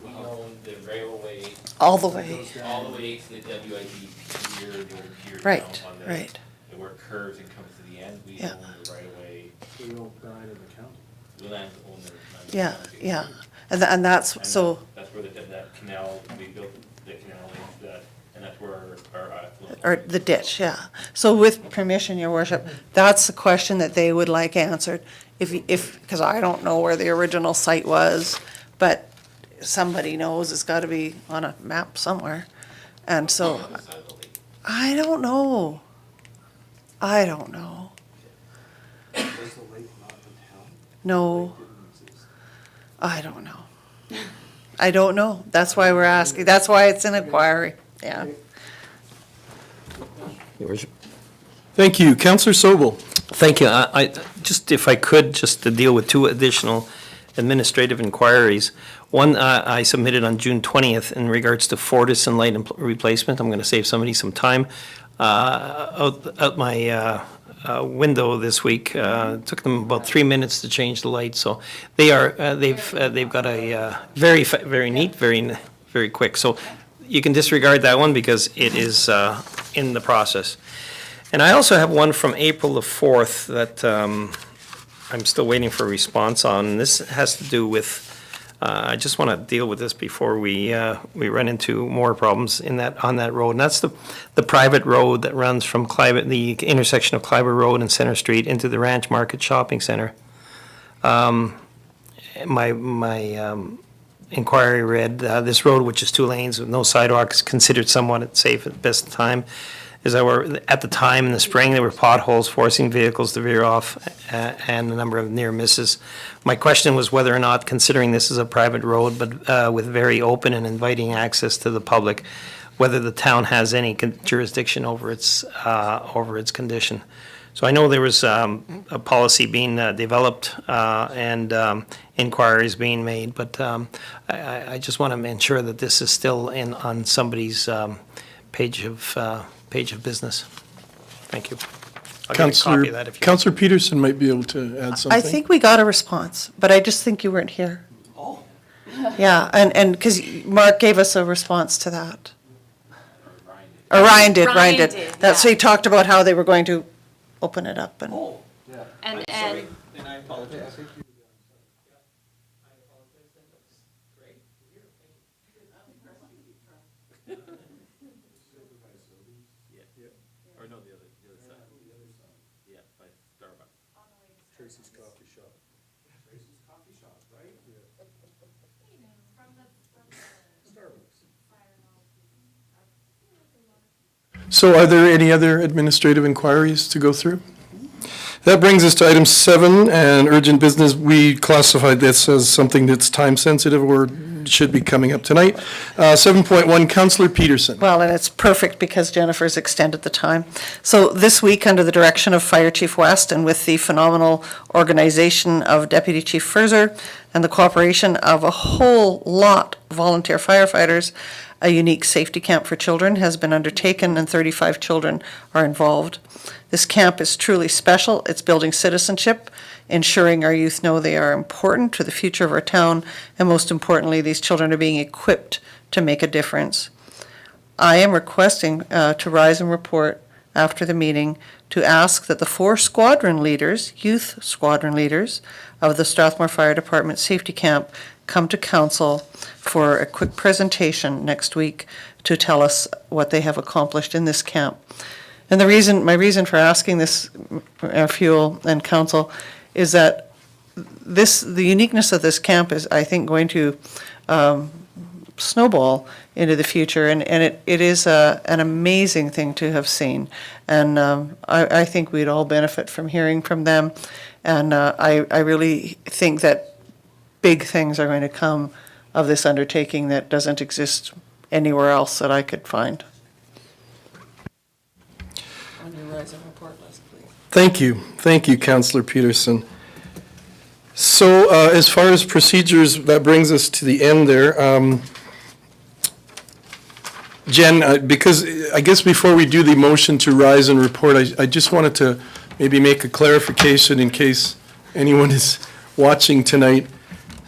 we own the railway. All the way. All the way to the WID pier, the old pier. Right, down on the- right. Where it curves and comes to the end, we Yeah. own the right of way, We own nine in the county. the land owner. Yeah, yeah. And that's, so, That's where that canal, we built the canal, and that's where our affluent. or the ditch, yeah. So with permission, Your Worship, that's the question that they would like answered. If, because I don't know where the original site was, but somebody knows, it's got to be on a map somewhere. And so, I don't know. I don't know. Was the lake not in town? No, It didn't exist. I don't know. I don't know. That's why we're asking. That's why it's an inquiry. Yeah. Your Worship. Thank you. Councillor Sobel. Thank you. I just, if I could, just to deal with two additional administrative inquiries. One, I submitted on June 20th in regards to Fortis and light replacement. I'm going to save somebody some time. Out my window this week, took them about 3 minutes to change the light. So they are, they've got a very neat, very quick. So you can disregard that one because it is in the process. And I also have one from April the 4th that I'm still waiting for a response on. This has to do with, I just want to deal with this before we run into more problems on that road. And that's the private road that runs from the intersection of Kleiber Road and Center Street into the Ranch Market Shopping Center. My inquiry read, this road, which is 2 lanes with no sidewalk, is considered somewhat unsafe at best time. At the time in the spring, there were potholes forcing vehicles to veer off and a number of near misses. My question was whether or not, considering this is a private road, but with very open and inviting access to the public, whether the town has any jurisdiction over its condition. So I know there was a policy being developed and inquiries being made, but I just want to ensure that this is still on somebody's page of business. Thank you. I'll get a copy of that if you. Councillor Peterson might be able to add something. I think we got a response, but I just think you weren't here. Oh. Yeah, and because Mark gave us a response to that. Or Ryan did. That's, so he talked about how they were going to open it up and. Oh, yeah. And And I apologize. Or no, the other side. Yeah, by Starbucks. Tracy's Coffee Shop. Tracy's Coffee Shop, right? Starbucks. So are there any other administrative inquiries to go through? That brings us to item 7, and urgent business. We classified this as something that's time-sensitive or should be coming up tonight. 7.1, Councillor Peterson. Well, and it's perfect because Jennifer's extended the time. So this week, under the direction of Fire Chief West and with the phenomenal organization of Deputy Chief Furzer and the cooperation of a whole lot of volunteer firefighters, a unique safety camp for children has been undertaken and 35 children are involved. This camp is truly special. It's building citizenship, ensuring our youth know they are important to the future of our town, and most importantly, these children are being equipped to make a difference. I am requesting to rise and report after the meeting to ask that the 4 squadron leaders, youth squadron leaders of the Strathmore Fire Department Safety Camp come to council for a quick presentation next week to tell us what they have accomplished in this camp. And my reason for asking this, Fuel and Council, is that the uniqueness of this camp is, I think, going to snowball into the future, and it is an amazing thing to have seen. And I think we'd all benefit from hearing from them, and I really think that big things are going to come of this undertaking that doesn't exist anywhere else that I could find. On your rise and report list, please. Thank you, Councillor Peterson. So as far as procedures, that brings us to the end there. Jen, because I guess before we do the motion to rise and report, I just wanted to maybe make a clarification in case anyone is watching tonight.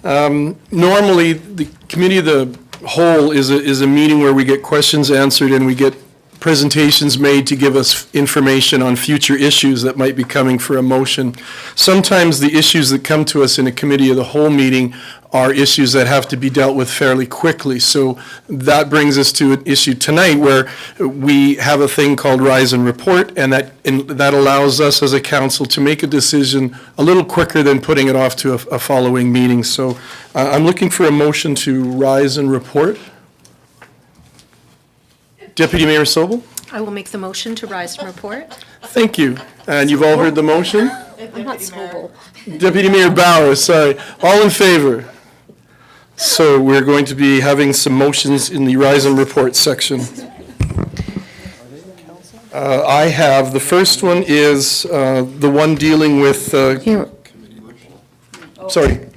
Normally, the committee of the whole is a meeting where we get questions answered and we get presentations made to give us information on future issues that might be coming for a motion. Sometimes the issues that come to us in a committee of the whole meeting are issues that have to be dealt with fairly quickly. So that brings us to an issue tonight where we have a thing called rise and report, and that allows us as a council to make a decision a little quicker than putting it off to a following meeting. So I'm looking for a motion to rise and report. Deputy Mayor Sobel? I will make the motion to rise and report. Thank you. And you've all heard the motion? I'm not Sobel. Deputy Mayor Bauer, sorry. All in favor? So we're going to be having some motions in the rise and report section. I have, the first one is the one dealing with, sorry.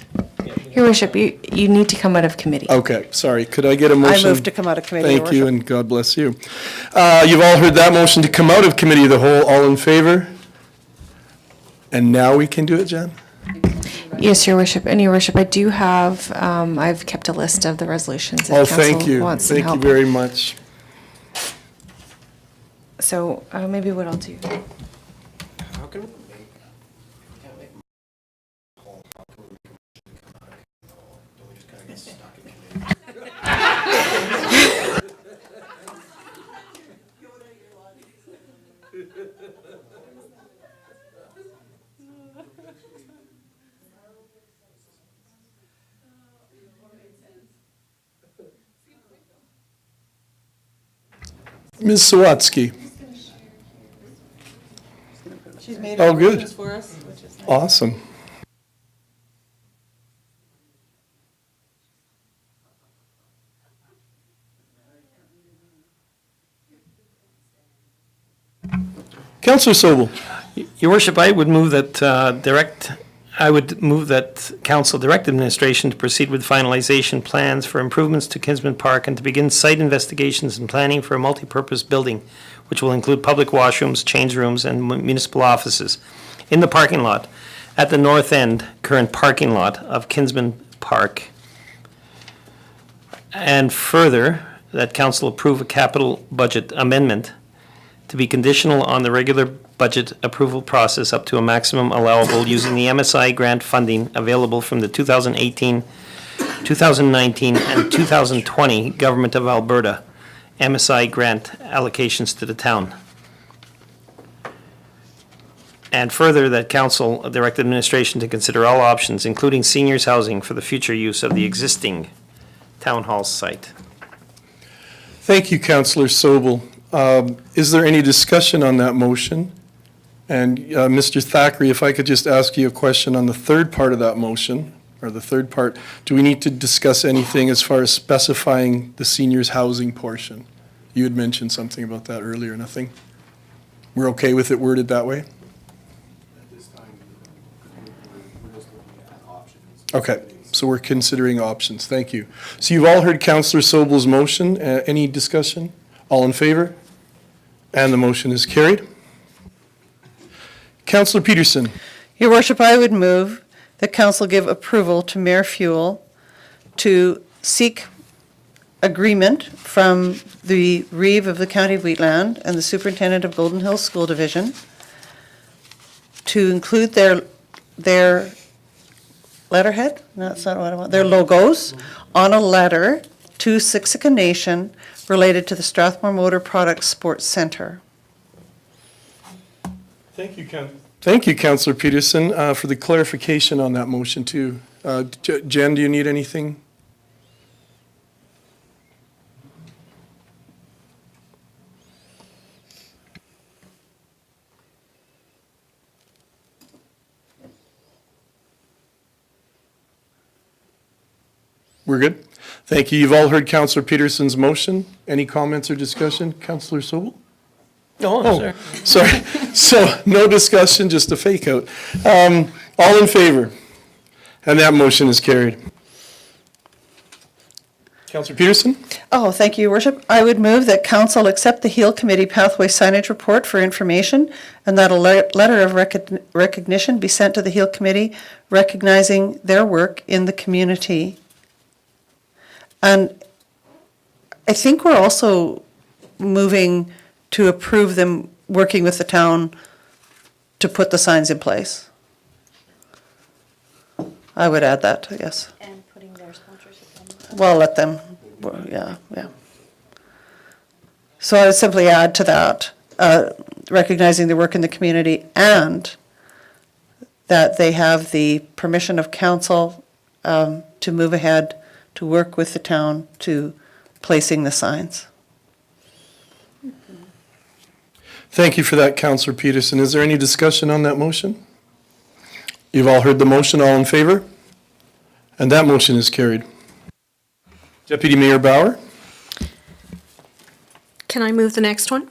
Your Worship, you need to come out of committee. Okay, sorry. Could I get a motion? I move to come out of committee, Your Thank you, Worship. and God bless you. You've all heard that motion to come out of committee of the whole. All in favor? And now we can do it, Jen? Yes, Your Worship. And Your Worship, I do have, I've kept a list of the resolutions Oh, if thank council you. wants some Thank you help. very much. So maybe what I'll do. How can we Ms. Sawatsky. She's made Oh, good. motions for us, which is nice. Awesome. Councillor Sobel. Your Worship, I would move that council direct administration to proceed with finalization plans for improvements to Kinsman Park and to begin site investigations and planning for a multipurpose building, which will include public washrooms, change rooms, and municipal offices in the parking lot at the north end, current parking lot of Kinsman Park. And further, that council approve a capital budget amendment to be conditional on the regular budget approval process up to a maximum allowable using the MSI grant funding available from the 2018, 2019, and 2020 Government of Alberta MSI grant allocations to the town. And further, that council direct administration to consider all options, including seniors' housing, for the future use of the existing town hall site. Thank you, Councillor Sobel. Is there any discussion on that motion? And Mr. Thackeray, if I could just ask you a question on the third part of that motion, or the third part, do we need to discuss anything as far as specifying the seniors' housing portion? You had mentioned something about that earlier, nothing? We're okay with it worded that way? At this time, we're just looking at options. Okay, so we're considering options, thank you. So you've all heard Councillor Sobel's motion, any discussion? All in favor? And the motion is carried. Councillor Peterson. Your worship, I would move that council give approval to Mayor Fuel to seek agreement from the Reeve of the County of Wheatland and the Superintendent of Golden Hills School Division to include their letterhead, no, that's not what I want, their logos on a letter to Siksika Nation related to the Strathmore Motor Products Sports Centre. Thank you, Councillor Peterson, for the clarification on that motion too. Jen, do you need anything? We're good? Thank you. You've all heard Councillor Peterson's motion. Any comments or discussion? Councillor Sobel? Oh, Sorry. So no discussion, just a fake out. All in favor? And that motion is carried. Councillor Peterson? Oh, thank you, Your Worship. I would move that council accept the Heel Committee Pathway Signage Report for information and that a letter of recognition be sent to the Heel Committee recognizing their work in the community. And I think we're also moving to approve them working with the town to put the signs in place. I would add that, yes. And putting their sponsorship on. Well, let them, well, yeah. So I would simply add to that, recognizing their work in the community and that they have the permission of council to move ahead, to work with the town to placing the signs. Thank you for that, Councillor Peterson. Is there any discussion on that motion? You've all heard the motion. All in favor? And that motion is carried. Deputy Mayor Bauer? Can I move the next one?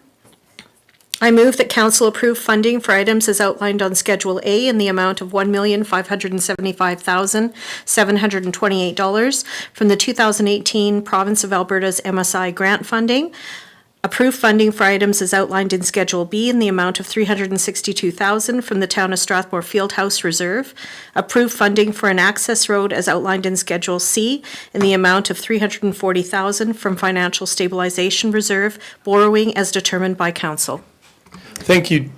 I move that council approve funding for items as outlined on Schedule A in the amount of $1,575,728 from the 2018 Province of Alberta's MSI grant funding. Approve funding for items as outlined in Schedule B in the amount of $362,000 from the Town of Strathmore Fieldhouse Reserve. Approve funding for an access road as outlined in Schedule C in the amount of $340,000 from Financial Stabilization Reserve, borrowing as determined by council. Thank you,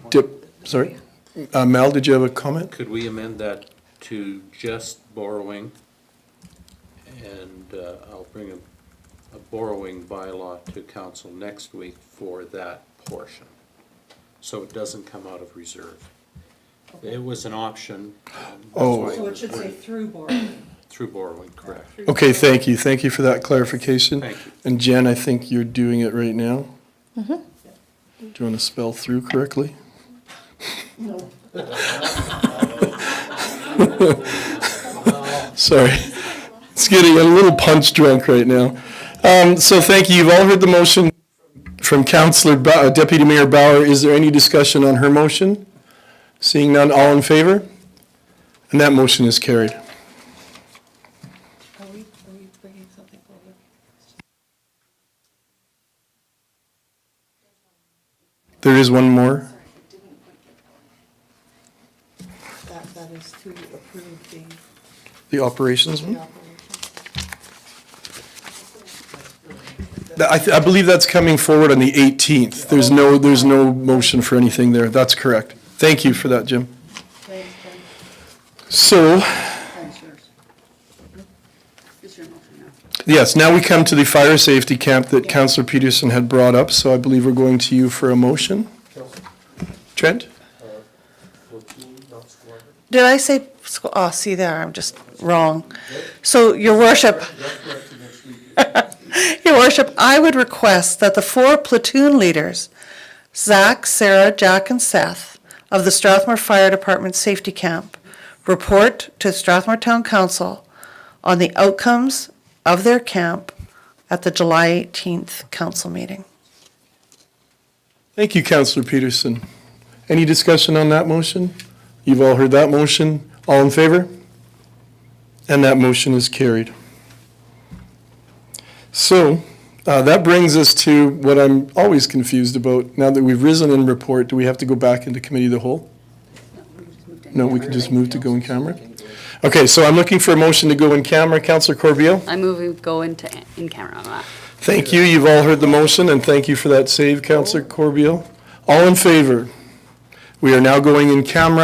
Mel, did you have a comment? Could we amend that to just borrowing? And I'll bring a borrowing bylaw to council next week for that portion, so it doesn't come out of reserve. It was an option. So it should say through borrowing. Through borrowing, correct. Okay, thank you. Thank you for that clarification. Thank you. And Jen, I think you're doing it right now. Mm-hmm. Do you want to spell through correctly? No. Sorry. It's getting a little punch drunk right now. So thank you. You've all heard the motion from Councillor Deputy Mayor Bauer. Is there any discussion on her motion? Seeing none, all in favor? And that motion is carried. Are we bringing something forward? There is one more. That is to approve The operations one? the operation. I believe that's coming forward on the 18th. There's no motion for anything there. That's correct. Thank you for that, Jim. So, yes, now we come to the fire safety camp that Councillor Peterson had brought up, so I believe we're going to you for a motion. Trent? We'll did I say, oh, see there, I'm just wrong. So, Your Worship, Your Worship, I would request that the 4 platoon leaders, Zach, Sarah, Jack, and Seth, of the Strathmore Fire Department Safety Camp, report to Strathmore Town Council on the outcomes of their camp at the July 18th council meeting. Thank you, Councillor Peterson. Any discussion on that motion? You've all heard that motion. All in favor? And that motion is carried. So that brings us to what I'm always confused about. Now that we've risen in report, do we have to go back into committee of the whole? No, we can just move to go in camera? Okay, so I'm looking for a motion to go in camera. Councillor Corbeil? I move we go into in camera on that. Thank you. You've all heard the motion, and thank you for that save, Councillor Corbeil. All in favor? We are now going in camera